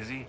busy?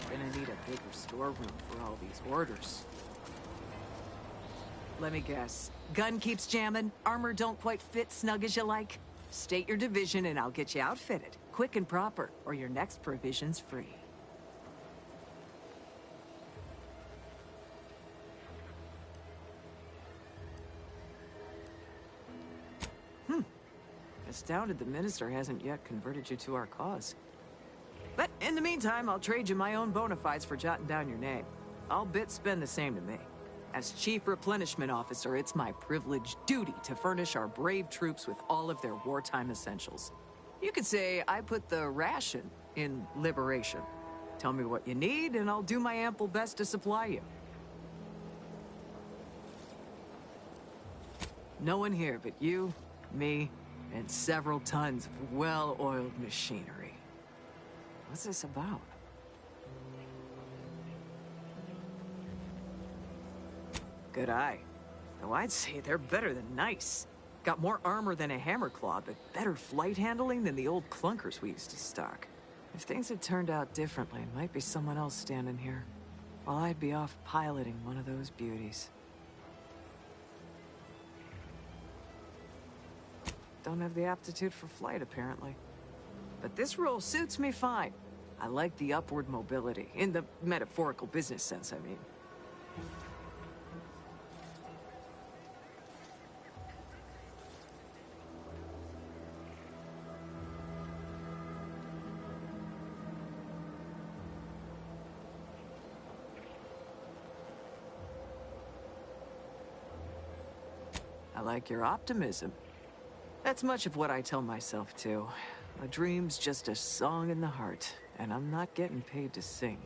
Gonna need a bigger storeroom for all these orders. Let me guess. Gun keeps jamming, armor don't quite fit snug as you like? State your division and I'll get you outfitted, quick and proper, or your next provision's free. Astounded the minister hasn't yet converted you to our cause. But in the meantime, I'll trade you my own bona fides for jotting down your name. All bits spend the same to me. As Chief Replenishment Officer, it's my privileged duty to furnish our brave troops with all of their wartime essentials. You could say I put the ration in liberation. Tell me what you need, and I'll do my ample best to supply you. No one here but you, me, and several tons of well-oiled machinery. What's this about? Good eye. Though I'd say they're better than nice. Got more armor than a hammerclaw, but better flight handling than the old clunkers we used to stock. If things had turned out differently, it might be someone else standing here, while I'd be off piloting one of those beauties. Don't have the aptitude for flight, apparently. But this role suits me fine. I like the upward mobility, in the metaphorical business sense, I mean. I like your optimism. That's much of what I tell myself, too. A dream's just a song in the heart, and I'm not getting paid to sing.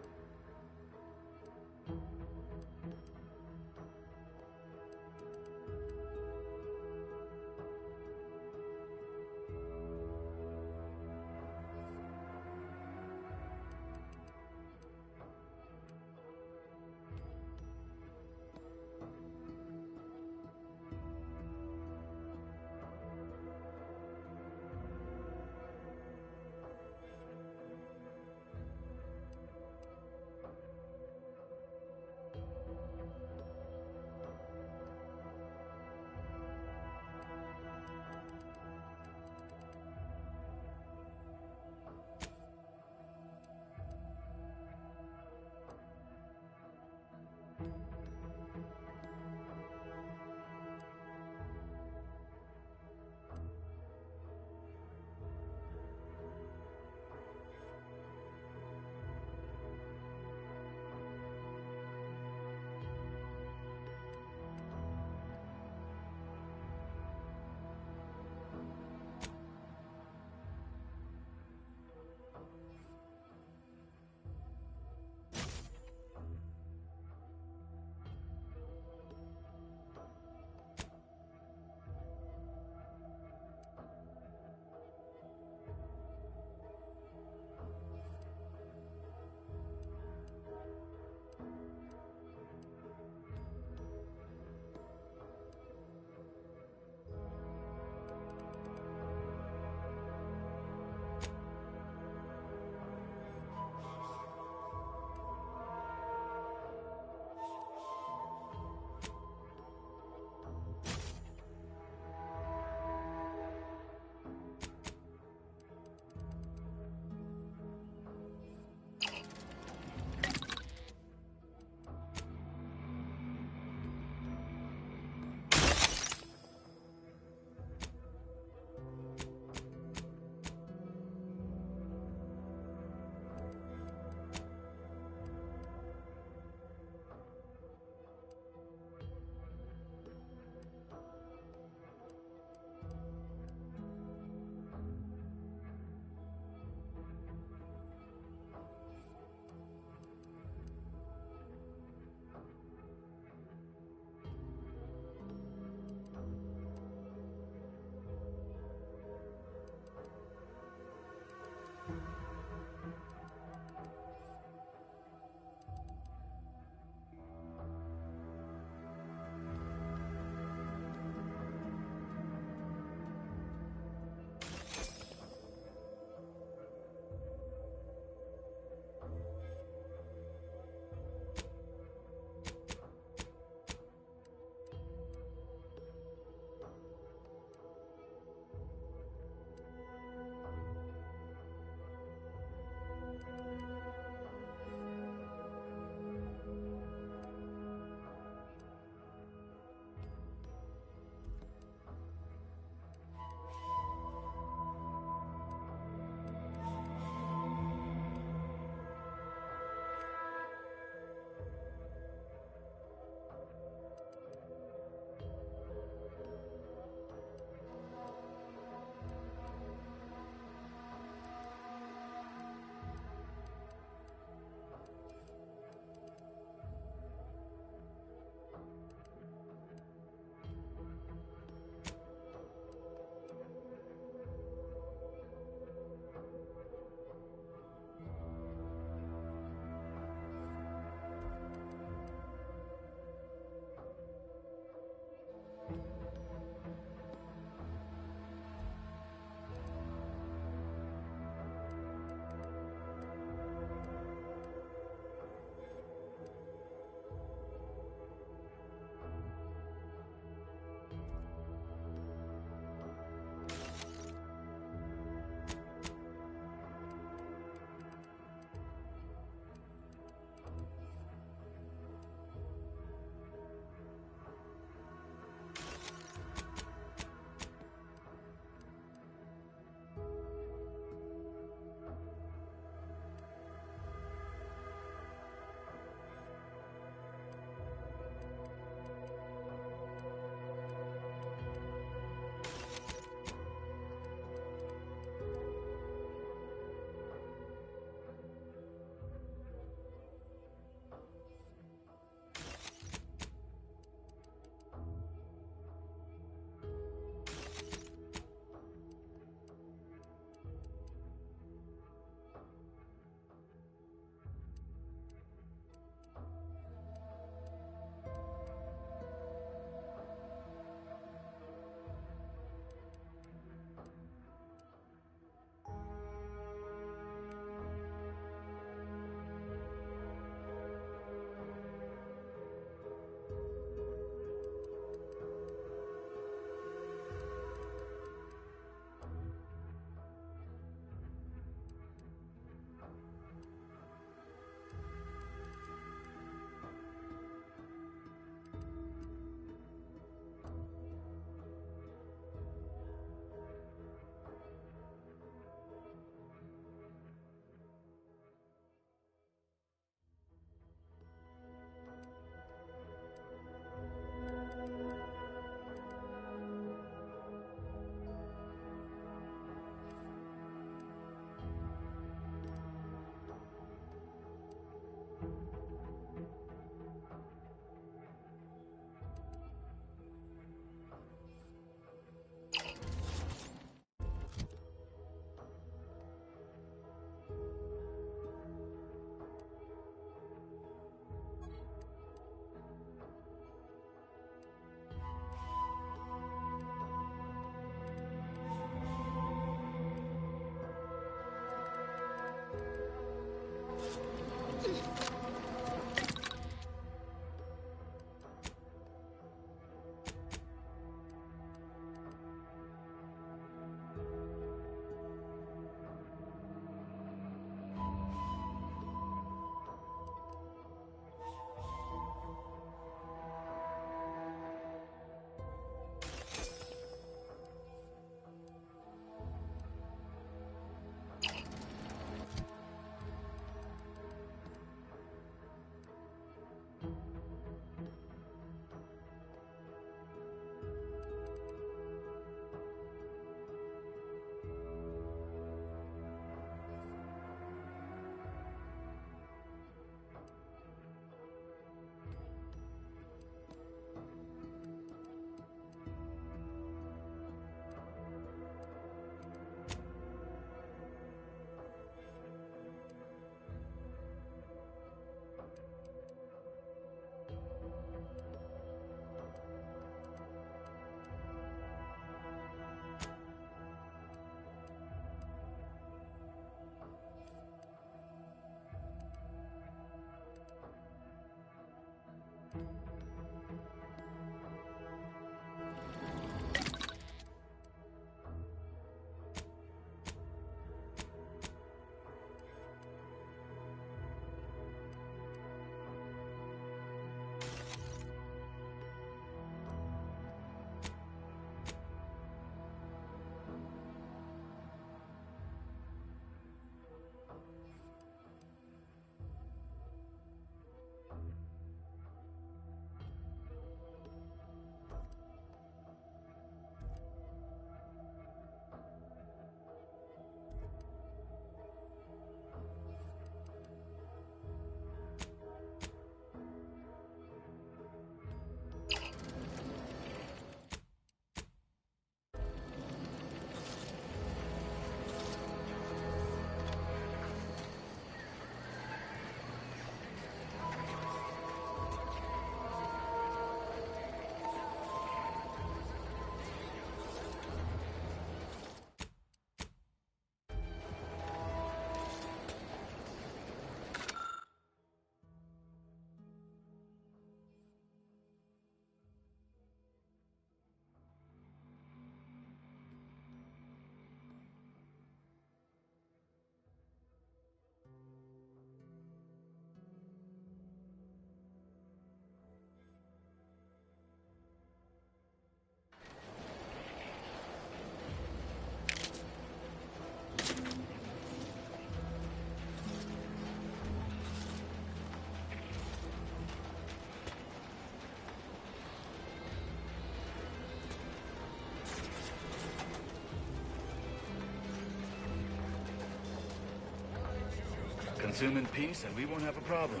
Consume in peace and we won't have a problem.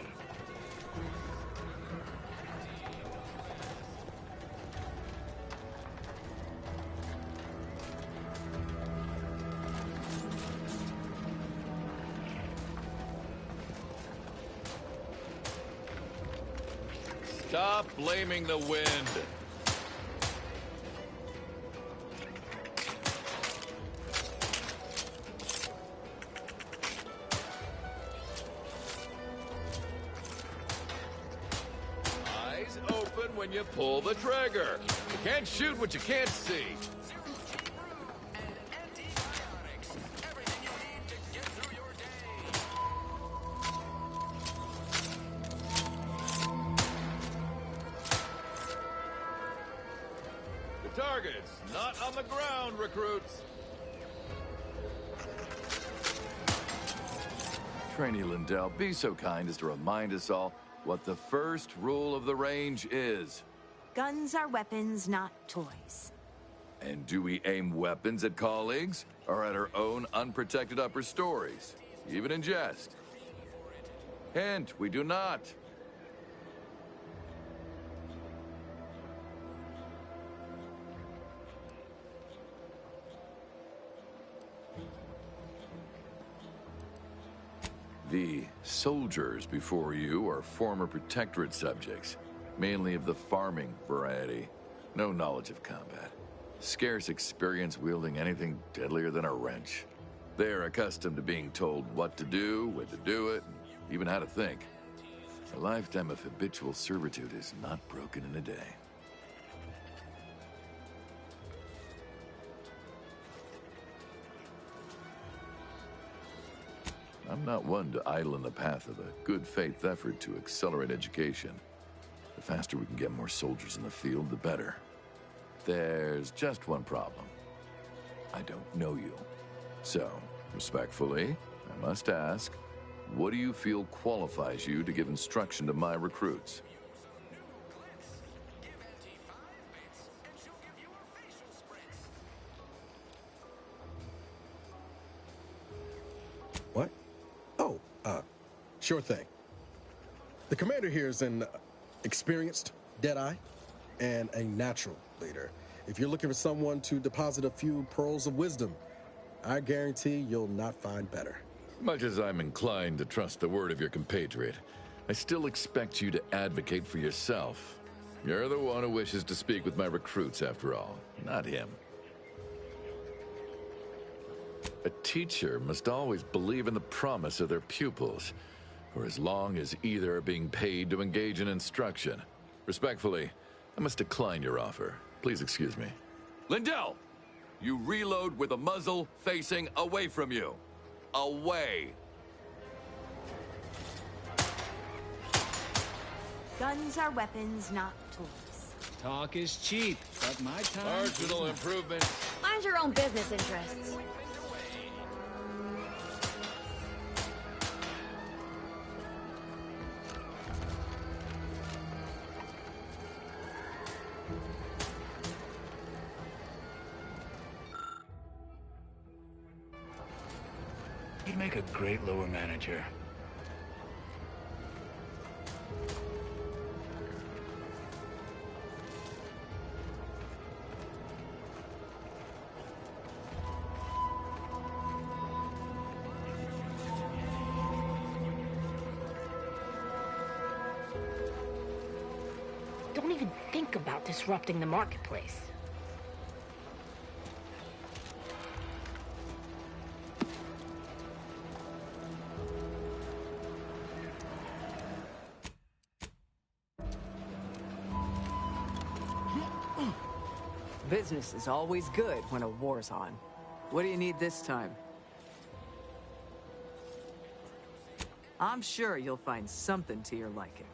Stop blaming the wind. Eyes open when you pull the trigger. You can't shoot what you can't see. Targets not on the ground, recruits. Trainee Lindell, be so kind as to remind us all what the first rule of the range is. Guns are weapons, not toys. And do we aim weapons at colleagues or at our own unprotected upper stories, even in jest? Hint, we do not. The soldiers before you are former Protectorate subjects, mainly of the farming variety. No knowledge of combat. Scarce experience wielding anything deadlier than a wrench. They are accustomed to being told what to do, when to do it, and even how to think. A lifetime of habitual servitude is not broken in a day. I'm not one to idle in the path of a good faith effort to accelerate education. The faster we can get more soldiers in the field, the better. There's just one problem. I don't know you. So, respectfully, I must ask, what do you feel qualifies you to give instruction to my recruits? What? Oh, sure thing. The commander here is an experienced Deadeye and a natural leader. If you're looking for someone to deposit a few pearls of wisdom, I guarantee you'll not find better. Much as I'm inclined to trust the word of your compatriot, I still expect you to advocate for yourself. You're the one who wishes to speak with my recruits, after all, not him. A teacher must always believe in the promise of their pupils, for as long as either are being paid to engage in instruction, Respectfully, I must decline your offer. Please excuse me. Lindell! You reload with a muzzle facing away from you. Away! Guns are weapons, not toys. Talk is cheap, but my time... Marginal improvement. Mind your own business interests. You'd make a great lower manager. Don't even think about disrupting the marketplace. Business is always good when a war's on. What do you need this time? I'm sure you'll find something to your liking.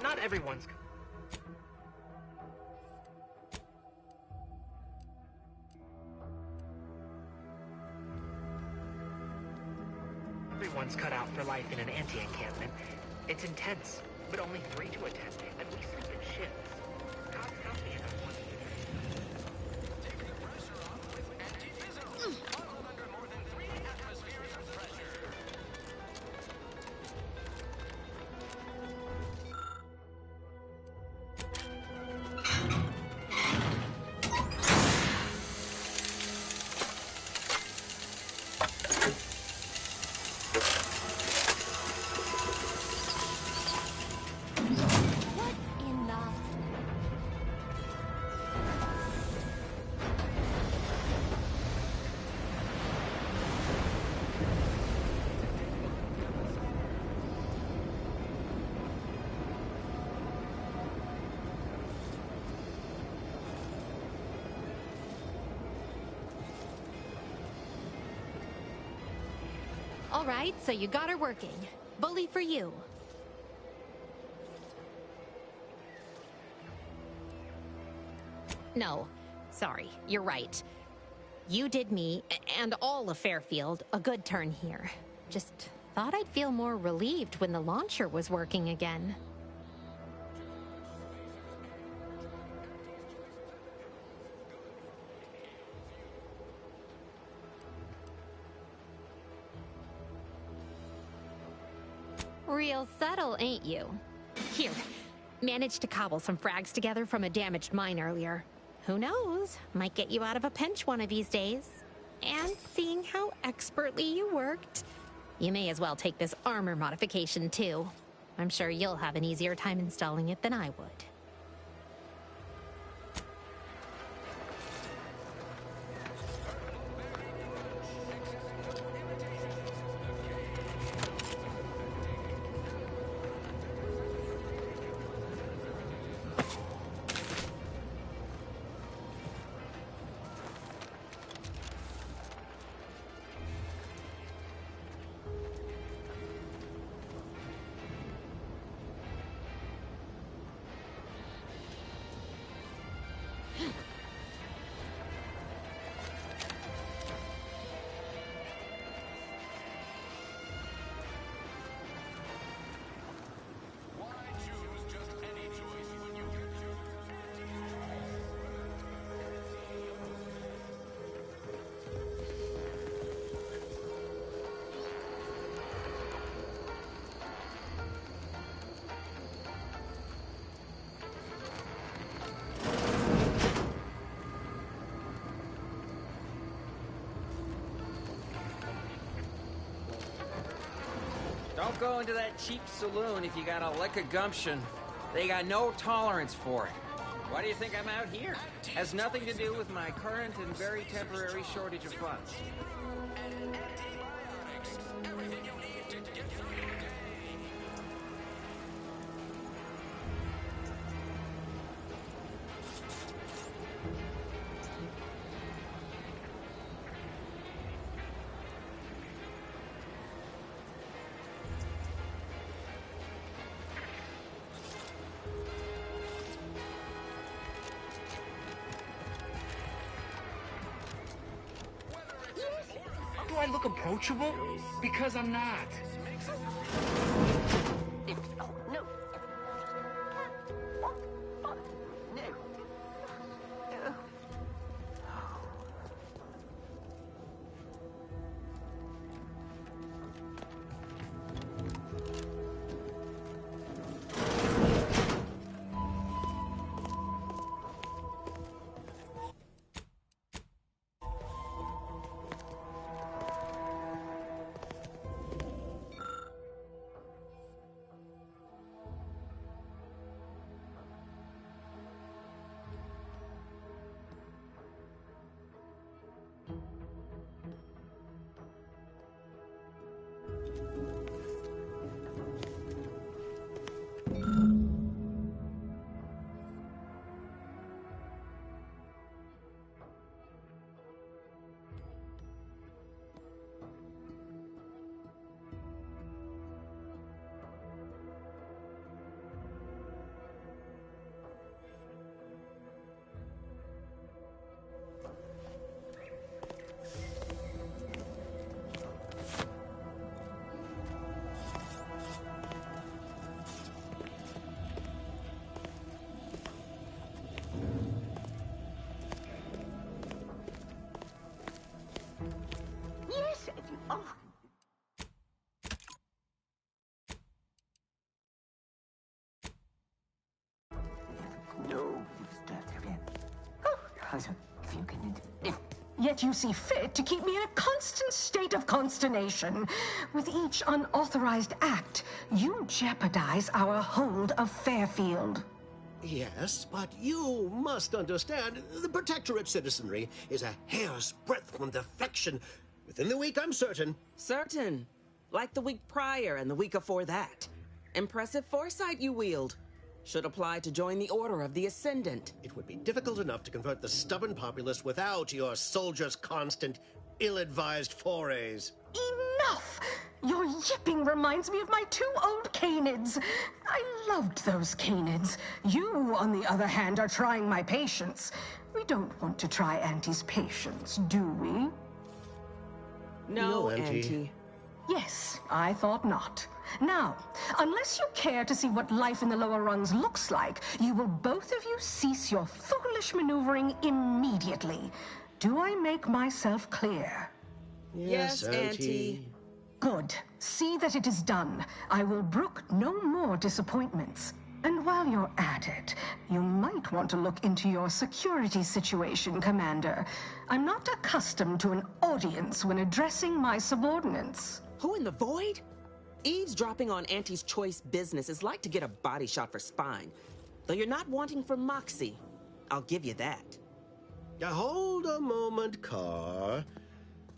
Not everyone's... Everyone's cut out for life in an anti-encampment. It's intense, but only 3 to attend, and we sleep in shifts. God's selfish enough to want to do right, so you got her working. Bully for you. No, sorry, you're right. You did me, and all of Fairfield, a good turn here. Just thought I'd feel more relieved when the launcher was working again. Real subtle, ain't you? Here, managed to cobble some frags together from a damaged mine earlier. Who knows? Might get you out of a pinch one of these days. And seeing how expertly you worked, you may as well take this armor modification too. I'm sure you'll have an easier time installing it than I would. Don't go into that cheap saloon if you got a lick of gumption. They got no tolerance for it. Why do you think I'm out here? Has nothing to do with my current and very temporary shortage of funds. Do I look approachable? Because I'm not. No. Yet you see fit to keep me in a constant state of consternation. With each unauthorized act, you jeopardize our hold of Fairfield. Yes, but you must understand, the Protectorate citizenry is a hair's breadth from defection. Within the week, I'm certain. Certain? Like the week prior and the week before that. Impressive foresight you wield. Should apply to join the Order of the Ascendant. It would be difficult enough to convert the stubborn populace without your soldiers' constant, ill-advised forays. Enough! Your yipping reminds me of my 2 old canids. I loved those canids. You, on the other hand, are trying my patience. We don't want to try Auntie's patience, do we? No, Auntie. Yes, I thought not. Now, unless you care to see what life in the lower rungs looks like, you will both of you cease your foolish maneuvering immediately. Do I make myself clear? Yes, Auntie. Good. See that it is done. I will brook no more disappointments. And while you're at it, you might want to look into your security situation, Commander. I'm not accustomed to an audience when addressing my subordinates. Who in the void? Eavesdropping on Auntie's choice business is like to get a body shot for spine. Though you're not wanting for Moxie. I'll give you that. Hold a moment, Carr.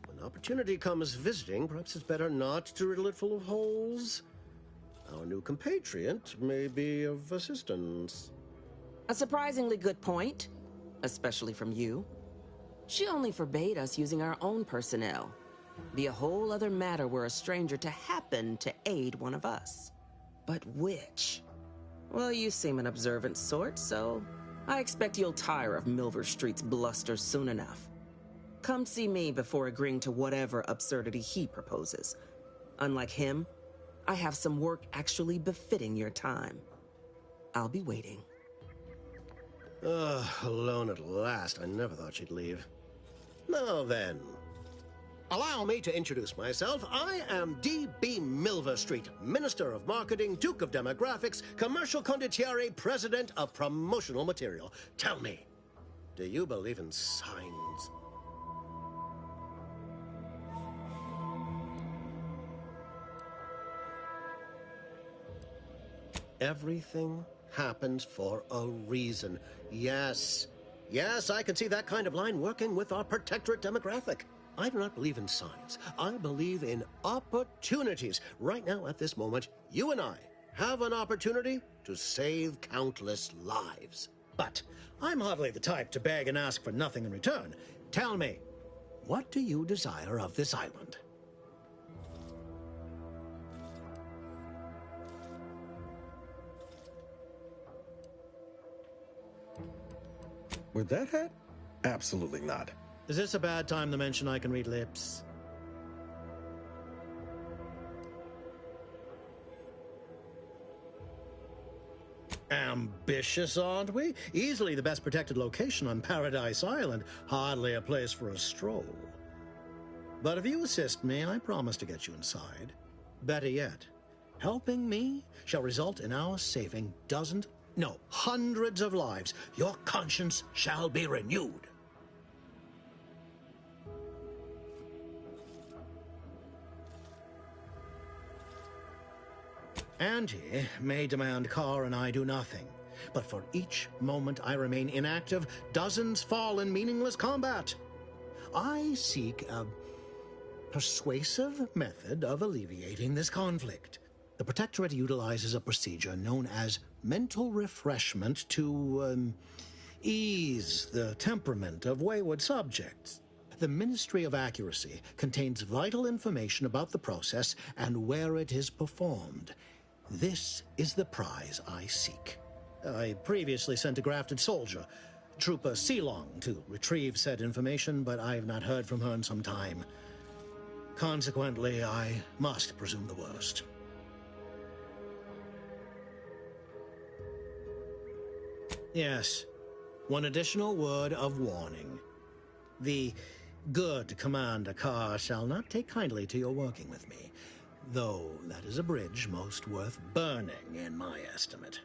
When opportunity comes visiting, perhaps it's better not to riddle it full of holes. Our new compatriot may be of assistance. A surprisingly good point, especially from you. She only forbade us using our own personnel. Be a whole other matter were a stranger to happen to aid one of us. But which? Well, you seem an observant sort, so I expect you'll tire of Milver Street's bluster soon enough. Come see me before agreeing to whatever absurdity he proposes. Unlike him, I have some work actually befitting your time. I'll be waiting. Alone at last. I never thought she'd leave. Now then, allow me to introduce myself. I am D.B. Milver Street, Minister of Marketing, Duke of Demographics, Commercial Condottiere, President of Promotional Material. Tell me, do you believe in signs? Everything happens for a reason. Yes. Yes, I can see that kind of line working with our protectorate demographic. I do not believe in signs. I believe in opportunities. Right now, at this moment, you and I have an opportunity to save countless lives. But I'm hardly the type to beg and ask for nothing in return. Tell me, what do you desire of this island? With that hat? Absolutely not. Is this a bad time to mention I can read lips? Ambitious, aren't we? Easily the best protected location on Paradise Island. Hardly a place for a stroll. But if you assist me, I promise to get you inside. Better yet, helping me shall result in our saving dozens, no, hundreds of lives. Your conscience shall be renewed. Auntie may demand Carr and I do nothing, but for each moment I remain inactive, dozens fall in meaningless combat. I seek a persuasive method of alleviating this conflict. The Protectorate utilizes a procedure known as mental refreshment to ease the temperament of wayward subjects. The Ministry of Accuracy contains vital information about the process and where it is performed. This is the prize I seek. I previously sent a grafted soldier, Trooper Sealong, to retrieve said information, but I have not heard from her in some time. Consequently, I must presume the worst. Yes, one additional word of warning. The good Commander Carr shall not take kindly to your working with me, though that is a bridge most worth burning in my estimate.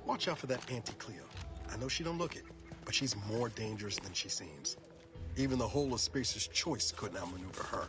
Watch out for that Auntie Cleo. I know she don't look it, but she's more dangerous than she seems. Even the whole of Spacer's Choice couldn't outmaneuver her.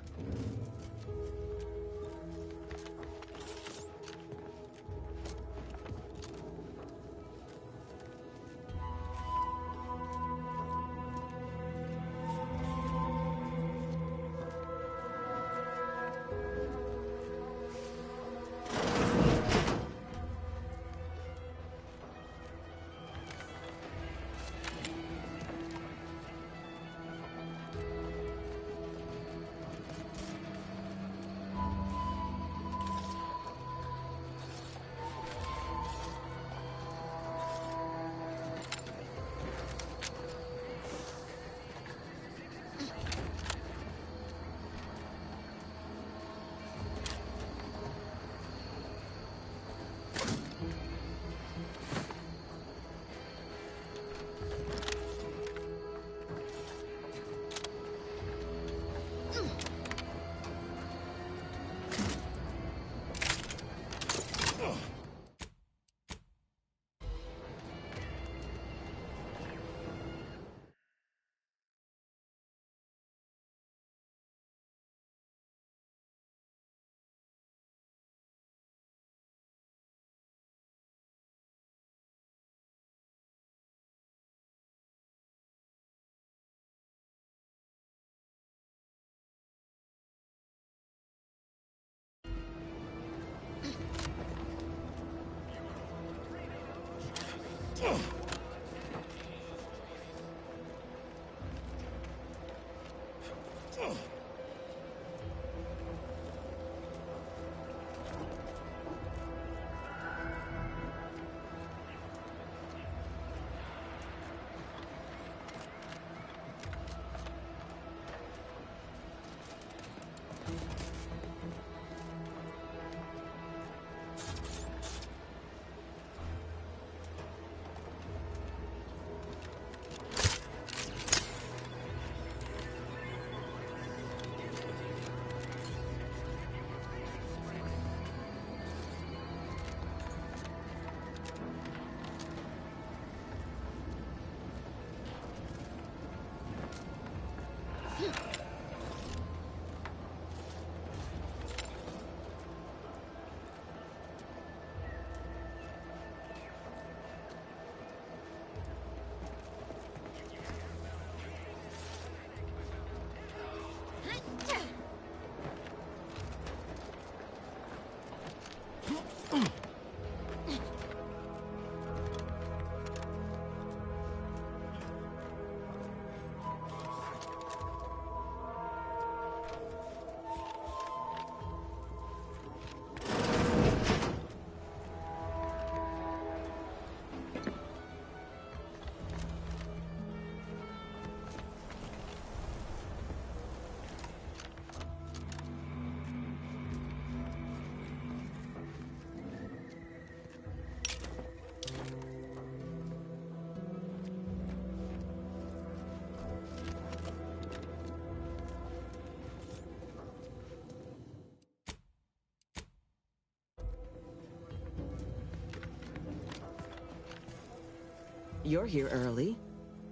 You're here early.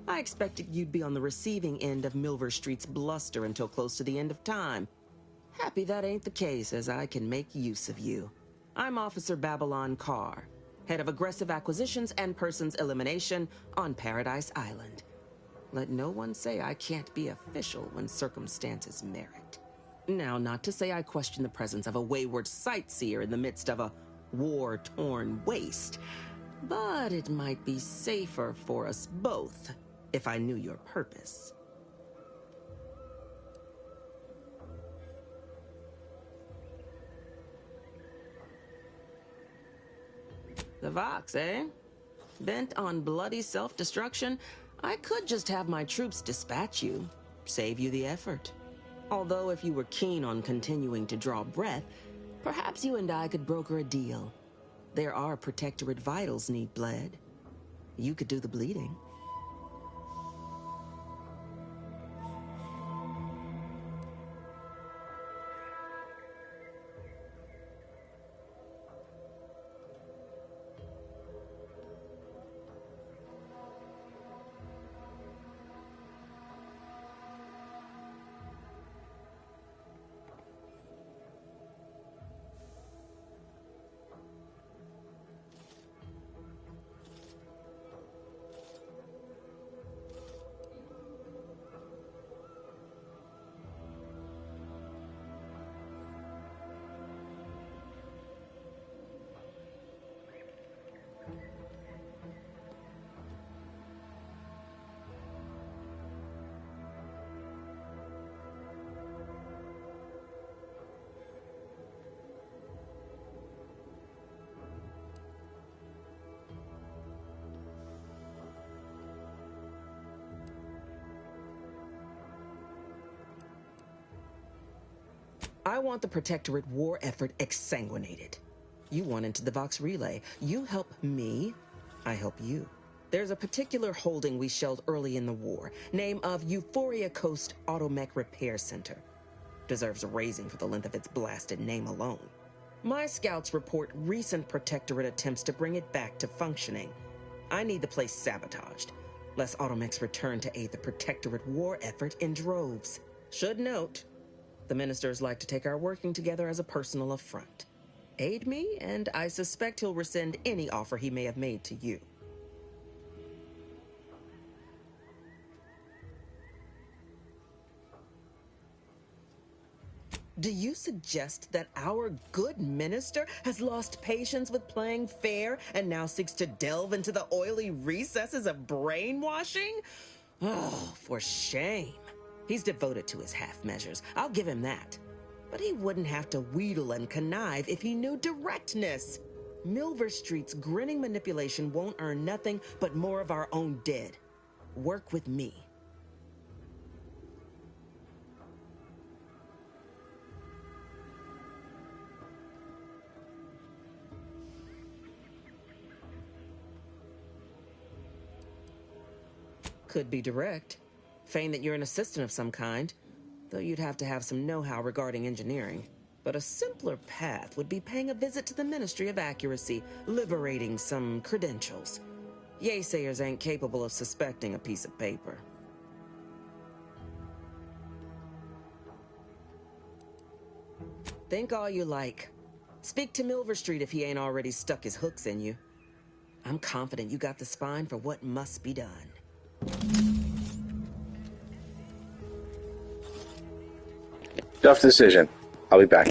I expected you'd be on the receiving end of Milver Street's bluster until close to the end of time. Happy that ain't the case, as I can make use of you. I'm Officer Babylon Carr, head of aggressive acquisitions and persons elimination on Paradise Island. Let no one say I can't be official when circumstances merit. Now, not to say I question the presence of a wayward sightseer in the midst of a war-torn waste, but it might be safer for us both if I knew your purpose. The Vox, eh? Bent on bloody self-destruction? I could just have my troops dispatch you, save you the effort. Although if you were keen on continuing to draw breath, perhaps you and I could broker a deal. There are Protectorate vitals need bled. You could do the bleeding. I want the Protectorate war effort exsanguinated. You want into the Vox Relay. You help me, I help you. There's a particular holding we shelled early in the war, name of Euphoria Coast Automech Repair Center. Deserves a raising for the length of its blasted name alone. My scouts report recent Protectorate attempts to bring it back to functioning. I need the place sabotaged, lest Automechs return to aid the Protectorate war effort in droves. Should note, the ministers like to take our working together as a personal affront. Aid me, and I suspect he'll rescind any offer he may have made to you. Do you suggest that our good minister has lost patience with playing fair and now seeks to delve into the oily recesses of brainwashing? Oh, for shame. He's devoted to his half measures. I'll give him that. But he wouldn't have to wheedle and connive if he knew directness. Milver Street's grinning manipulation won't earn nothing but more of our own dead. Work with me. Could be direct. Feign that you're an assistant of some kind, though you'd have to have some know-how regarding engineering. But a simpler path would be paying a visit to the Ministry of Accuracy, liberating some credentials. Yaysayers ain't capable of suspecting a piece of paper. Think all you like. Speak to Milver Street if he ain't already stuck his hooks in you. I'm confident you got the spine for what must be done. Tough decision. I'll be back.